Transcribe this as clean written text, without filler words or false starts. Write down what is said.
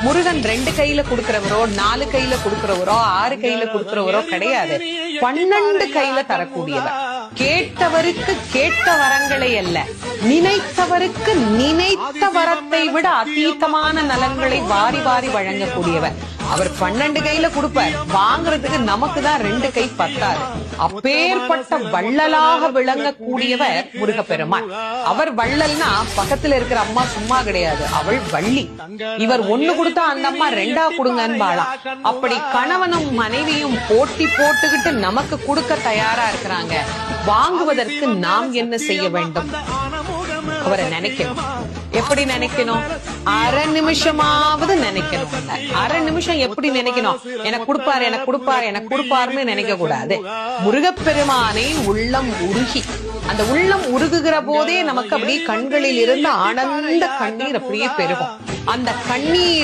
முருகன் 2 கையில கொடுக்கிறவரோ 4 கையில கொடுக்கிறவரோ 6 கையில கொடுக்கிறவரோ கிடையாது. 12 கையில தரக்கூடியவர். கேட்டவருக்கு கேட்ட வரங்களை அல்ல, நினைத்தவருக்கு நினைத்த வரத்தை விட அதீதமான நலன்களை வாரி வாரி வழங்கக்கூடியவர். அவர் 12 கையில கொடுப்பார், வாங்குறதுக்கு நமக்கு தான் 2 கை பத்தாது. அப்பேற்பட்ட வள்ளலாக விளங்கக்கூடியவர் முருகப்பெருமான். அவர் வள்ளல்னா பக்கத்துல இருக்கிற அம்மா சும்மா கிடையாது, அவள் வள்ளி. இவர் 1 கொடுத்தா அந்த அம்மா 2 கொடுங்கன்னு வாழாம். அப்படி கணவனும் மனைவியும் போட்டி போட்டுக்கிட்டு நமக்கு கொடுக்க தயாரா இருக்கிறாங்க. வாங்குவதற்கு நாம் என்ன செய்ய வேண்டும்? அவரை நினைக்கணும். எப்படி நினைக்கணும்? அரை நிமிஷமாவது நினைக்கணும். அரை நிமிஷம் எப்படி நினைக்கணும்? எனக்கு கொடுப்பாரு, எனக்கு கொடுப்பாரு, எனக்கு கொடுப்பாருன்னு நினைக்க கூடாது. முருகப்பெருமானை உள்ளம் உருகி, அந்த உள்ளம் உருகுகிற போதே நமக்கு அப்படியே கண்களில் இருந்து ஆனந்த கண்ணீர் அப்படியே பெருகும். அந்த கண்ணீர்